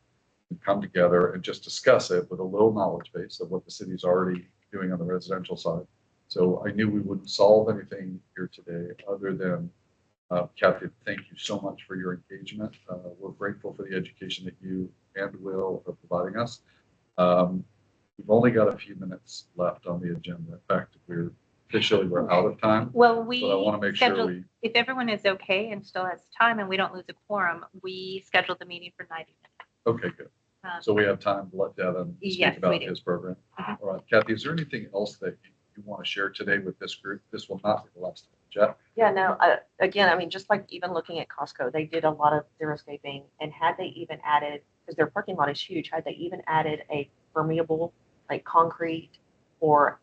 can come together and just discuss it with a little knowledge base of what the city's already doing on the residential side. So I knew we wouldn't solve anything here today other than Kathy, thank you so much for your engagement. We're grateful for the education that you and Will are providing us. We've only got a few minutes left on the agenda. In fact, we're out of time. Well, But I want to make sure scheduled, we, if everyone is okay and still has time and we don't lose a quorum, we scheduled the meeting for 90 minutes. okay, good. So we have time to let Devin Yes, speak we about do. his program. Mhm. All right, Kathy, is there anything else that you want to share today with this group? This will not be the last time. Jeff? Yeah, no, again, I mean, just like even looking at Costco, they did a lot of xeriscaping, and had they even added, because their parking lot is huge, had they even added a permeable, like concrete or,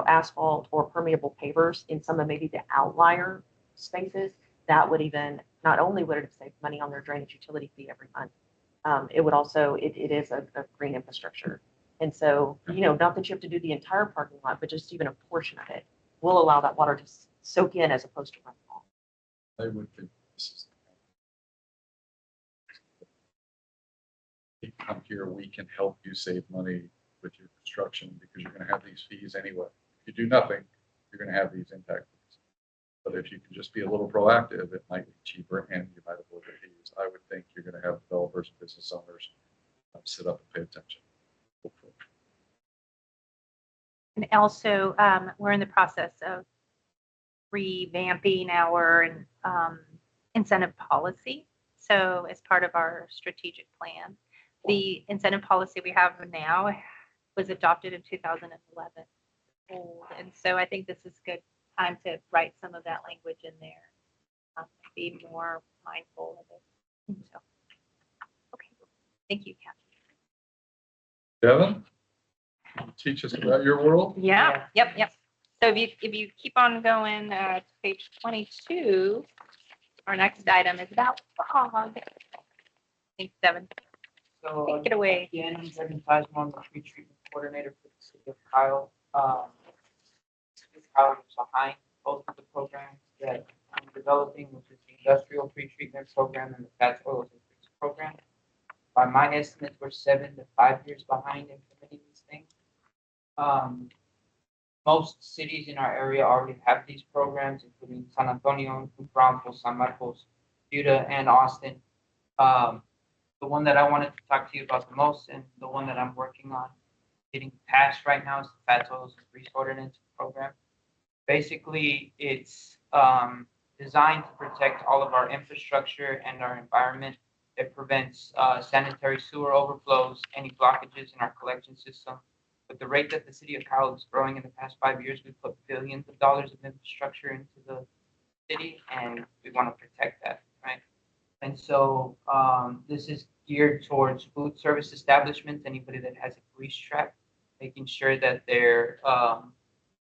asphalt or permeable pavers in some of maybe the outlier spaces, that would even, not only would it have saved money on their drainage utility fee every month, it would also, it is a green infrastructure. And so, not that you have to do the entire parking lot, but just even a portion of it will allow that water to soak in as opposed to run off. I would think this is. You come here, we can help you save money with your construction because you're going to have these fees anyway. If you do nothing, you're going to have these impact fees. But if you can just be a little proactive, it might be cheaper and you might avoid the fees. I would think you're going to have developers and business owners sit up and pay attention. Hopefully. And also, we're in the process of revamping our incentive policy. So as part of our strategic plan, the incentive policy we have now was adopted in 2011. And so I think this is a good time to write some of that language in there, be more mindful of it. So, okay. Thank you, Kathy. Devin, can you teach us about your world? Yeah. Yep. So if you keep on going to page 22, our next item is about fog. Thanks, Devin. So Take it away. again, I'm Devin Sizemore, the tree treatment coordinator for the city of Kyle. City of Kyle is behind both of the programs that I'm developing, which is the industrial tree treatment program and the fats, oils, and grease program. By my estimates, we're 7 to 5 years behind implementing these things. Most cities in our area already have these programs, including San Antonio, Brownsville, San Marcos, Buda, and Austin. The one that I wanted to talk to you about the most, and the one that I'm working on getting passed right now, is the Fats, Oils, and Grease Ordinance program. Basically, it's designed to protect all of our infrastructure and our environment. It prevents sanitary sewer overflows, any blockages in our collection system. With the rate that the city of Kyle is growing in the past 5 years, we've put billions of dollars of infrastructure into the city, and we want to protect that, right? And so this is geared towards food service establishments, anybody that has a grease trap, making sure that they're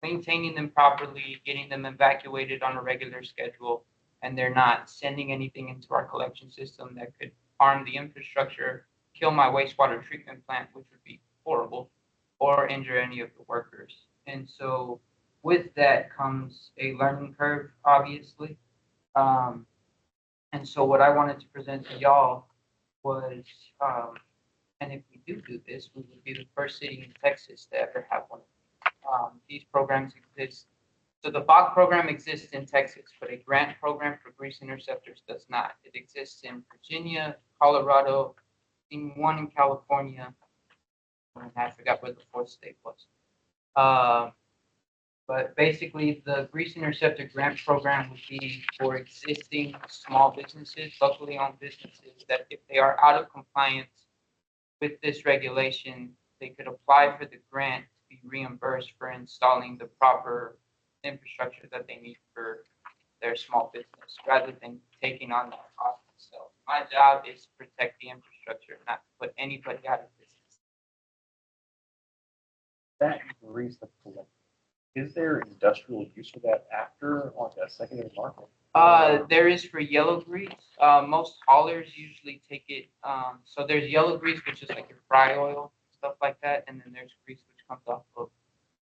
maintaining them properly, getting them evacuated on a regular schedule, and they're not sending anything into our collection system that could harm the infrastructure, kill my wastewater treatment plant, which would be horrible, or injure any of the workers. And so with that comes a learning curve, obviously. And so what I wanted to present to y'all was, and if we do this, we would be the first city in Texas to ever have one. These programs exist. So the FOG program exists in Texas, but a grant program for grease interceptors does not. It exists in Virginia, Colorado, in one in California, and I forgot where the fourth state was. But basically, the grease interceptor grant program would be for existing small businesses, locally owned businesses, that if they are out of compliance with this regulation, they could apply for the grant to be reimbursed for installing the proper infrastructure that they need for their small business, rather than taking on that cost themselves. My job is to protect the infrastructure, not to put anybody out of business. That grease that's collected, is there industrial use for that after on a secondary market? There is for yellow grease. Most haulers usually take it. So there's yellow grease, which is like your fry oil, stuff like that, and then there's grease which comes off of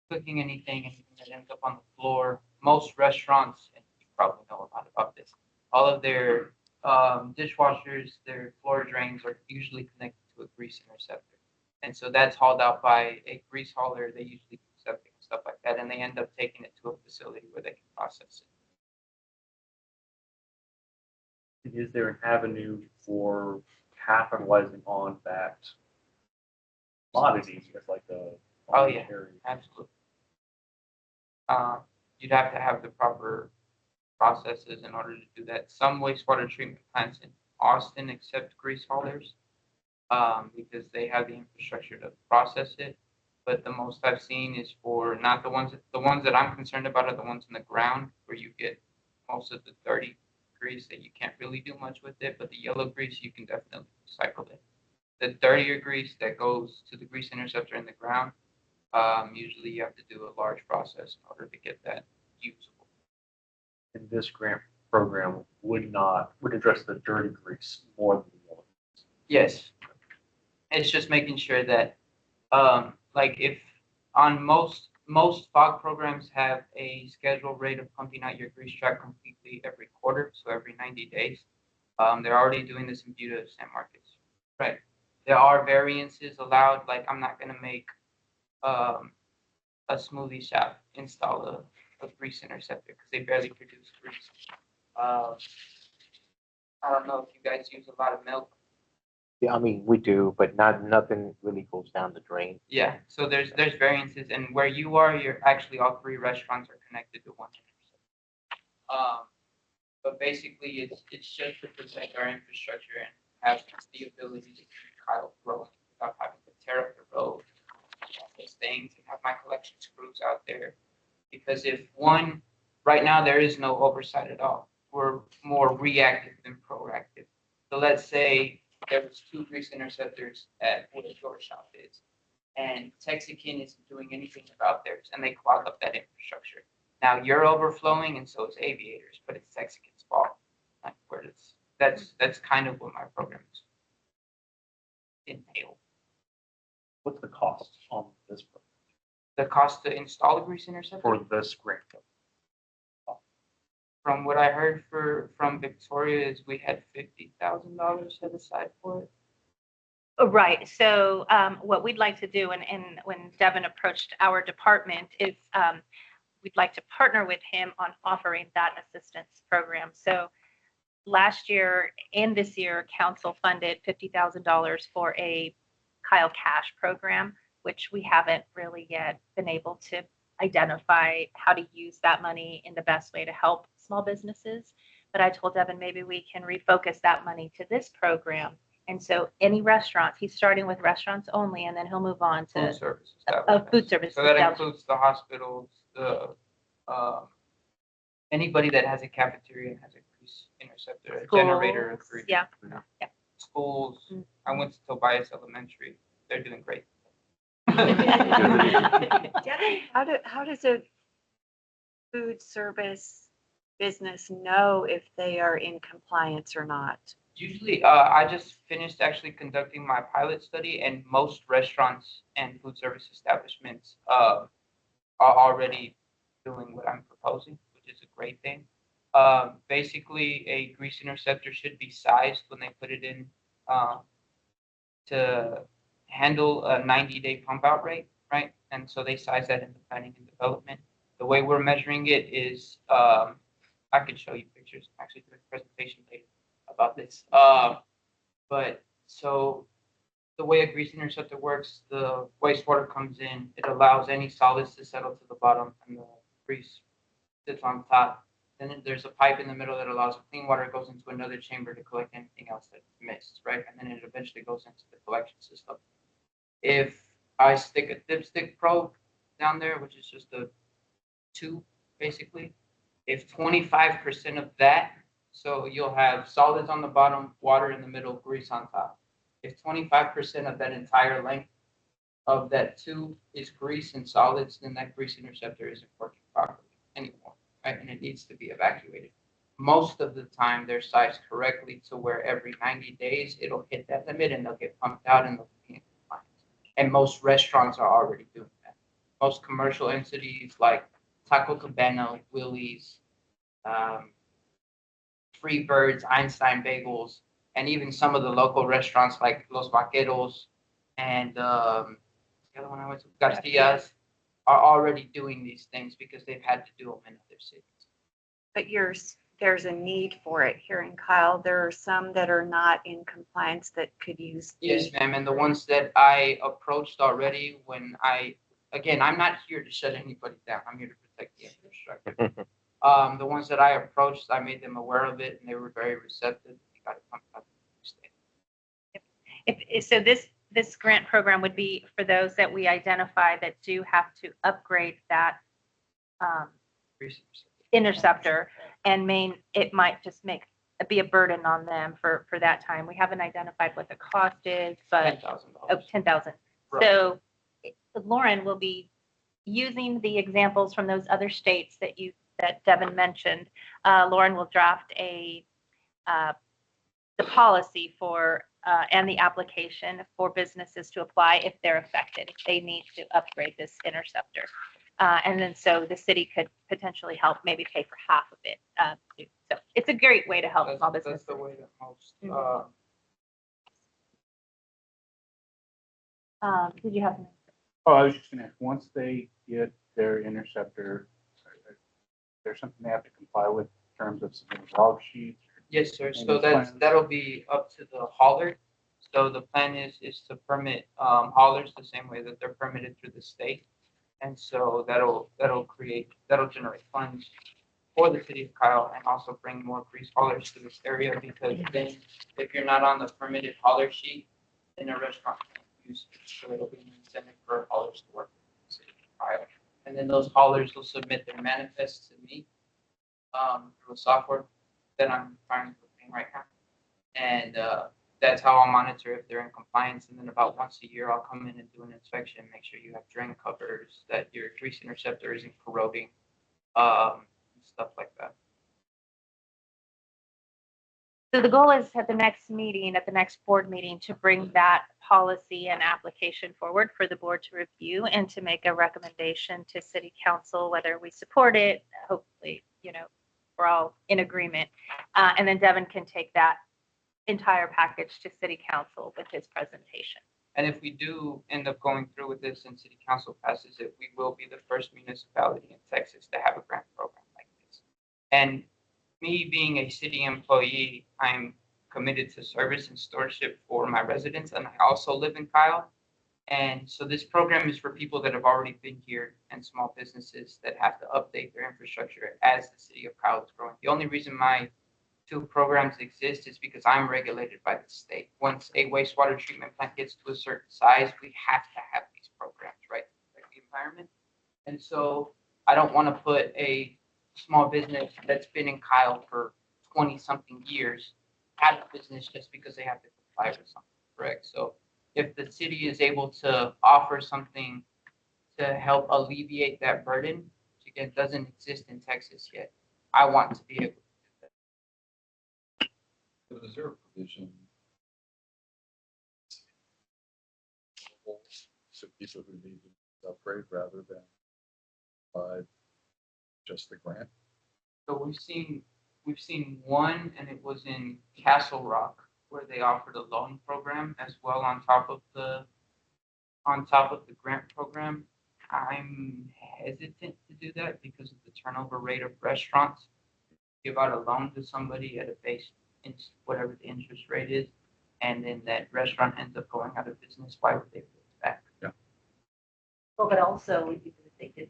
cooking anything that ends up on the floor. Most restaurants, and you probably know a lot about this, all of their dishwashers, their floor drains are usually connected to a grease interceptor, and so that's hauled out by a grease hauler. They usually do septic and stuff like that, and they end up taking it to a facility where they can process it. Is there an avenue for capitalizing on that commodity as like a Absolutely. You'd have to have the proper processes in order to do that. Some wastewater treatment plants in Austin accept grease haulers because they have the infrastructure to process it. But the most I've seen is for not the ones that I'm concerned about are the ones in the ground where you get most of the dirty grease that you can't really do much with it. But the yellow grease, you can definitely recycle it. The dirtier grease that goes to the grease interceptor in the ground, usually you have to do a large process in order to get that usable. And this grant program would address the dirty grease more than the yellow grease. Yes. It's just making sure that, like if on most FOG programs have a scheduled rate of pumping out your grease trap completely every quarter, so every 90 days. They're already doing this in Buda, San Marcos. Right. There are variances allowed, like I'm not going to make a smoothie shop install a grease interceptor because they barely produce grease. I don't know if you guys use a lot of milk. Yeah, I mean, we do, but nothing really goes down the drain. Yeah, so there's variances, and where you are, you're actually all three restaurants are connected to one interceptor. But basically, it's just to protect our infrastructure and have the ability to keep Kyle growing without having to tear up the road, those things, and have my collection screws out there. Because right now there is no oversight at all. We're more reactive than proactive. So let's say there was 2 grease interceptors at where your shop is, and Texican isn't doing anything about theirs, and they clog up that infrastructure. Now you're overflowing, and so is Aviators, but it's Texican's fault. Like that's kind of what my program is entail. What's the cost on this program? The cost to install a grease interceptor? For this grant? From what I heard from Victoria is we had $50,000 set aside for it. Right. So what we'd like to do, and when Devin approached our department, is we'd like to partner with him on offering that assistance program. So last year and this year, council funded $50,000 for a Kyle Cash program, which we haven't really yet been able to identify how to use that money in the best way to help small businesses. But I told Devin maybe we can refocus that money to this program. And so any restaurants, he's starting with restaurants only, and then he'll move on to food service food service. So that includes the hospitals, anybody that has a cafeteria and has a grease interceptor, a generator of grease. Yeah. Schools. Mm-hmm. I went to Tobias Elementary. They're doing great. Devin, how does a food service business know if they are in compliance or not? Usually, I just finished actually conducting my pilot study, and most restaurants and food service establishments are already doing what I'm proposing, which is a great thing. Basically, a grease interceptor should be sized when they put it in to handle a 90-day pump out rate, right? And so they size that in the planning and development. The way we're measuring it is, I could show you pictures, actually do a presentation later about this. But so the way a grease interceptor works, the wastewater comes in, it allows any solids to settle to the bottom and the grease sits on top. Then there's a pipe in the middle that allows clean water goes into another chamber to collect anything else that's missed, right? And then it eventually goes into the collection system. If I stick a dipstick probe down there, which is just a tube, basically, if 25% of that, so you'll have solids on the bottom, water in the middle, grease on top. If 25% of that entire length of that tube is grease and solids, then that grease interceptor isn't working properly anymore, right? And it needs to be evacuated. Most of the time, they're sized correctly to where every 90 days it'll hit that limit and they'll get pumped out and they'll be in compliance. And most restaurants are already doing that. Most commercial entities like Taco Cabana, Willie's, Freebirds, Einstein Bagels, and even some of the local restaurants like Los Vaqueros and the other one I went to, Garcia's, are already doing these things because they've had to do them in other cities. But there's a need for it here in Kyle. There are some that are not in compliance that could use. Yes, ma'am. And the ones that I approached already again, I'm not here to shut anybody down. I'm here to protect the infrastructure. The ones that I approached, I made them aware of it and they were very receptive. We got it pumped up the next day. So this grant program would be for those that we identify that do have to upgrade that interceptor, and it might just be a burden on them for that time. We haven't identified what the cost is, but $10,000. Right. So Lauren will be using the examples from those other states that Devin mentioned. Lauren will draft the policy for and the application for businesses to apply if they're affected, if they need to upgrade this interceptor. And then so the city could potentially help maybe pay for half of it. Too. So it's a great way to help small businesses. That's the way that most. Did you have? Oh, I was just gonna ask, once they get their interceptor, there's something they have to comply with in terms of submitting log sheets? Yes, sir. So that'll be up to the hauler. So the plan is to permit haulers the same way that they're permitted through the state. And so that'll generate funds for the city of Kyle and also bring more grease haulers to this area, because then if you're not on the permitted hauler sheet, then a restaurant can't use it. So it'll be an incentive for haulers to work with the city of Kyle. And then those haulers will submit their manifests to me through a software that I'm trying to put in right now. And that's how I'll monitor if they're in compliance. And then about once a year, I'll come in and do an inspection, make sure you have drain covers, that your grease interceptor isn't corroding, stuff like that. So the goal is at the next board meeting, to bring that policy and application forward for the board to review and to make a recommendation to city council, whether we support it. Hopefully, we're all in agreement. And then Devin can take that entire package to city council with his presentation. And if we do end up going through with this and city council passes it, we will be the first municipality in Texas to have a grant program like this. And me being a city employee, I'm committed to service and stewardship for my residents, and I also live in Kyle. And so this program is for people that have already been here and small businesses that have to update their infrastructure as the city of Kyle is growing. The only reason my two programs exist is because I'm regulated by the state. Once a wastewater treatment plant gets to a certain size, we have to have these programs, right, to protect the environment. And so I don't want to put a small business that's been in Kyle for 20-something years out of business just because they have to comply with something, correct? So if the city is able to offer something to help alleviate that burden, which again doesn't exist in Texas yet, I want to be able to do that. Is there a provision to people who need to upgrade rather than by just the grant? So we've seen we've seen one, and it was in Castle Rock, where they offered a loan program as well on top of the grant program. I'm hesitant to do that because of the turnover rate of restaurants. Give out a loan to somebody at a base, whatever the interest rate is, and then that restaurant ends up going out of business. Why would they pay it back? Well, but also, even if they did,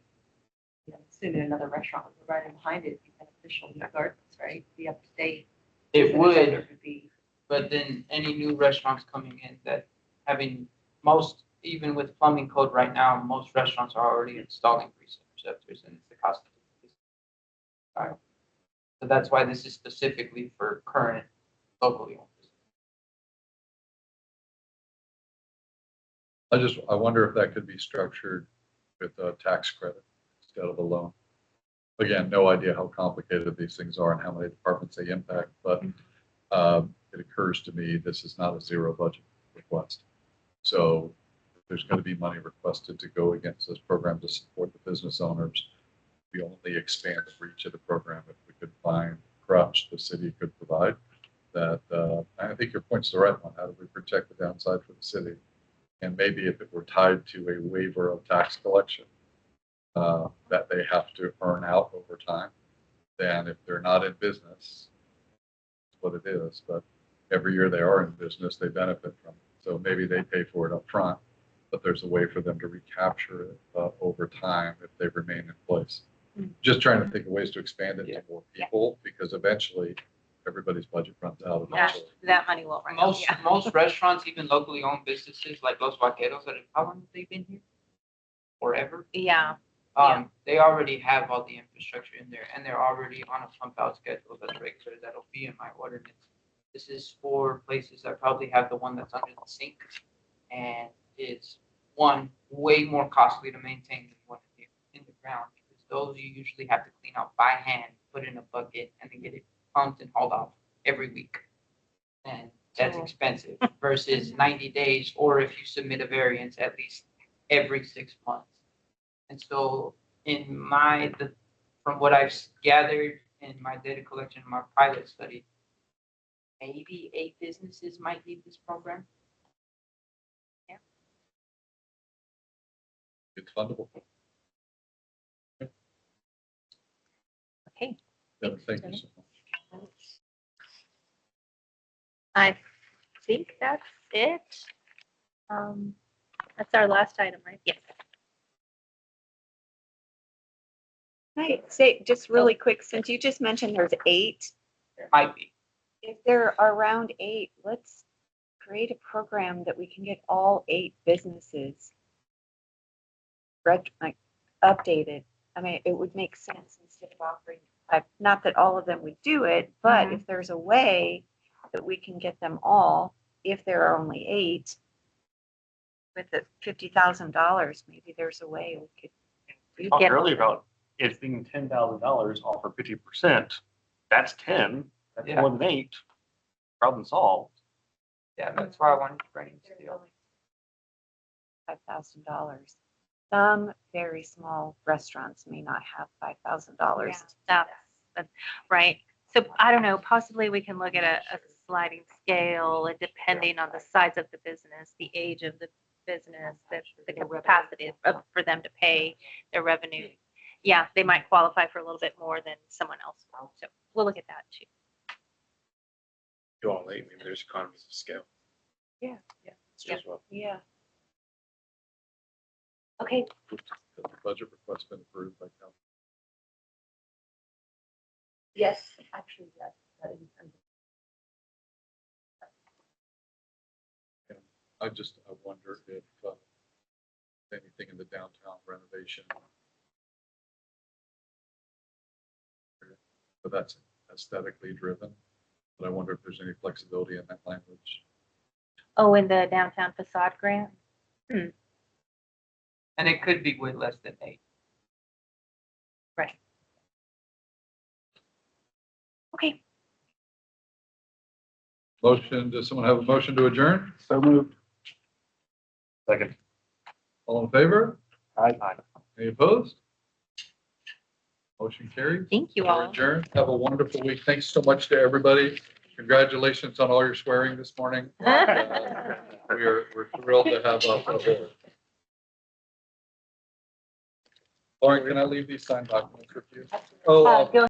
you know, soon another restaurant would be right in behind it, it'd be beneficial to the gardens, right? Be up to date. It The would, vendor could be, but then any new restaurants coming in that having most, even with plumbing code right now, most restaurants are already installing receptors, and it's the cost of it. So that's why this is specifically for current locally owned businesses. I wonder if that could be structured with a tax credit instead of a loan. Again, no idea how complicated these things are and how many departments they impact, but it occurs to me this is not a zero budget request. So if there's going to be money requested to go against this program to support the business owners, we only expand the reach of the program if we could find crutch the city could provide. That I think your point's the right one. How do we protect the downside for the city? And maybe if it were tied to a waiver of tax collection that they have to earn out over time, then if they're not in business, that's what it is. But every year they are in business, they benefit from it. So maybe they pay for it up front, but there's a way for them to recapture it over time if they remain in place. Just trying to think of ways to expand it to more people, because eventually everybody's budget runs out eventually. That money won't run out. Most restaurants, even locally owned businesses like Los Vaqueros, how long have they been here? Forever. Yeah. They already have all the infrastructure in there, and they're already on a pump out schedule that's regular. That'll be in my ordinance. This is for places that probably have the one that's under the sink, and it's one way more costly to maintain than one in the ground, because those you usually have to clean out by hand, put in a bucket, and then get it pumped and hauled off every week. And that's expensive versus 90 days, or if you submit a variance, at least every 6 months. And so from what I've gathered in my data collection, my pilot study, maybe 8 businesses might need this program. It's fundable. Okay. Yeah, thank you so much. I think that's it. That's our last item, right? Yes. Right, say, just really quick, since you just mentioned there's 8, There might be. if there are around 8, let's create a program that we can get all 8 businesses updated. I mean, it would make sense instead of offering, not that all of them would do it, but if there's a way that we can get them all, if there are only 8, with the $50,000, maybe there's a way we could. We talked earlier about it being $10,000 off for 50%. That's 10. That's more than 8. Problem solved. Yeah, that's why I wanted to bring it to the $5,000. Some very small restaurants may not have $5,000. That's right. So I don't know, possibly we can look at a sliding scale, and depending on the size of the business, the age of the business, the capacity for them to pay their revenue. Yeah, they might qualify for a little bit more than someone else will. So we'll look at that too. You all late, maybe there's economies of scale. Yeah. As well. Yeah. Okay. The budget request's been approved by council. yes, actually, yes. That is, I wonder if anything in the downtown renovation. But that's aesthetically driven. But I wonder if there's any flexibility in that language. Oh, in the downtown facade grant? And it could be with less than 8. Right. Okay. Motion, does someone have a motion to adjourn? So moved. Second. All in favor? Aye. Any opposed? Motion carries. Thank you We're all. adjourned. Have a wonderful week. Thanks so much to everybody. Congratulations on all your swearing this morning. We're thrilled to have a board. Lauren, can I leave these signed documents with you? Oh, Go